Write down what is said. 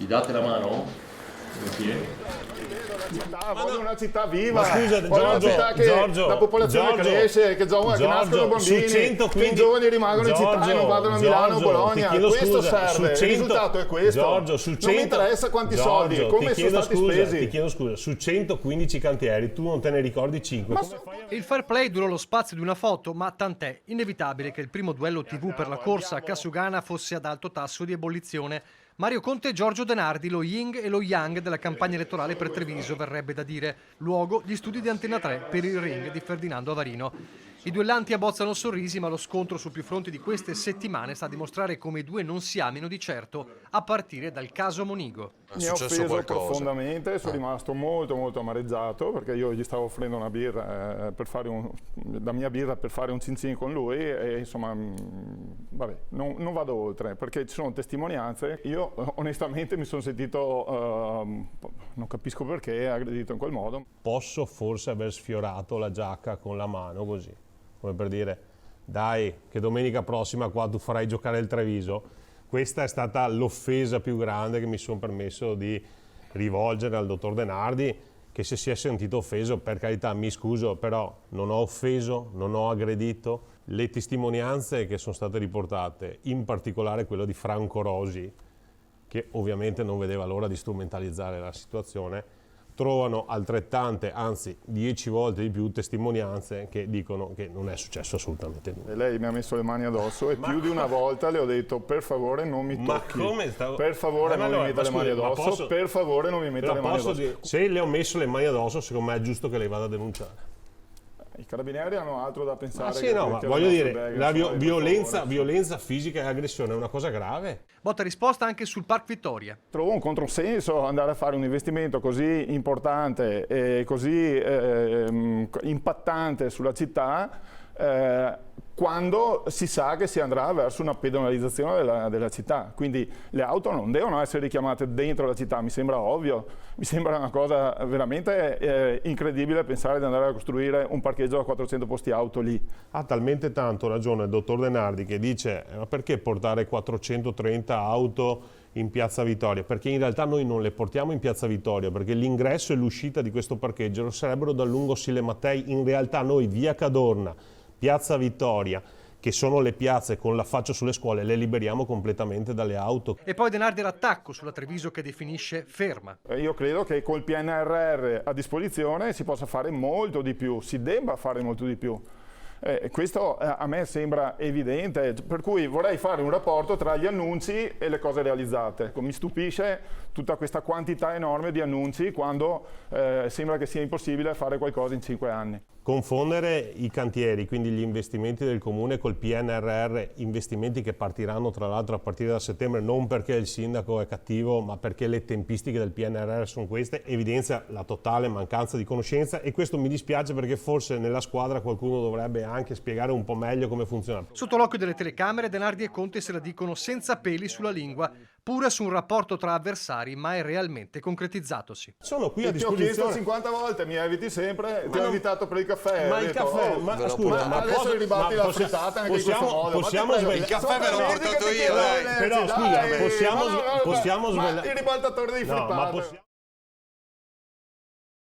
Gli date la mano? Voglio una città viva, Ma scusa, voglio una città che Giorgio, la popolazione cresce, che nascono bambini, che i giovani rimangono in città e non vadano a Milano o Bologna. Questo serve, il risultato è questo. Giorgio, su 100, non mi interessa quanti soldi, come sono stati spesi. Ti chiedo scusa, su 115 cantieri tu non te ne ricordi 5. Il fair play durò lo spazio di una foto, ma tant'è. Inevitabile che il primo duello TV per la corsa a Casugana fosse ad alto tasso di ebollizione. Mario Conte e Giorgio Denardi, lo yin e lo yang della campagna elettorale per Treviso, verrebbe da dire. Luogo, gli studi di Antena 3 per il ring di Ferdinando Avarino. I duellanti abbozzano sorrisi, ma lo scontro su più fronti di queste settimane sta a dimostrare come i due non si amino di certo, a partire dal caso Monigo. Mi ha offeso profondamente, sono rimasto molto amareggiato, perché io gli stavo offrendo una birra la mia birra per fare un cin con lui e insomma, vabbè, non vado oltre, perché ci sono testimonianze. Io onestamente mi sono sentito, non capisco perché, aggredito in quel modo. Posso forse aver sfiorato la giacca con la mano così, come per dire, dai, che domenica prossima qua tu farai giocare il Treviso. Questa è stata l'offesa più grande che mi sono permesso di rivolgere al dottor Denardi, che se si è sentito offeso, per carità, mi scuso, però non ho offeso, non ho aggredito. Le testimonianze che sono state riportate, in particolare quello di Franco Rosi, che ovviamente non vedeva l'ora di strumentalizzare la situazione, trovano altrettante, anzi 10 volte di più testimonianze che dicono che non è successo assolutamente nulla. E lei mi ha messo le mani addosso e più di una volta le ho detto per favore non mi tocchi, per favore non mi metta le mani addosso, per favore non mi metta le mani addosso. Se le ho messo le mani addosso, secondo me è giusto che lei vada a denunciare. I carabinieri hanno altro da pensare. Sì, no, ma voglio dire, la violenza fisica e aggressione è una cosa grave. Botta risposta anche sul Park Vittoria. Trovo un controsenso andare a fare un investimento così importante e così impattante sulla città quando si sa che si andrà verso una pedonalizzazione della città. Quindi le auto non devono essere richiamate dentro la città, mi sembra ovvio, mi sembra una cosa veramente incredibile pensare di andare a costruire un parcheggio da 400 posti auto lì. Ha talmente tanto ragione il dottor Denardi che dice ma perché portare 430 auto in Piazza Vittoria? Perché in realtà noi non le portiamo in Piazza Vittoria, perché l'ingresso e l'uscita di questo parcheggio sarebbero dal lungo Sile Mattei. In realtà noi via Cadorna, Piazza Vittoria, che sono le piazze con l'affaccio sulle scuole, le liberiamo completamente dalle auto. E poi Denardi l'attacco sulla Treviso che definisce ferma. Io credo che col PNRR a disposizione si possa fare molto di più, si debba fare molto di più. Questo a me sembra evidente, per cui vorrei fare un rapporto tra gli annunci e le cose realizzate. Mi stupisce tutta questa quantità enorme di annunci quando sembra che sia impossibile fare qualcosa in 5 anni. Confondere i cantieri, quindi gli investimenti del comune col PNRR, investimenti che partiranno tra l'altro a partire da settembre, non perché il sindaco è cattivo, ma perché le tempistiche del PNRR sono queste, evidenzia la totale mancanza di conoscenza e questo mi dispiace perché forse nella squadra qualcuno dovrebbe anche spiegare un po' meglio come funziona. Sotto l'occhio delle telecamere Denardi e Conte se la dicono senza peli sulla lingua, pure su un rapporto tra avversari mai realmente concretizzatosi. Sono qui a Ti ho chiesto disposizione. 50 volte, mi eviti sempre, ti ho invitato per il caffè. Ma il caffè, ma scusa, ma adesso ribatti la frittata anche in questo modo. Possiamo svelare. Il caffè ve l'ho portato io, dai. Però scusa, possiamo svelare. Il ribaltatore di frittata.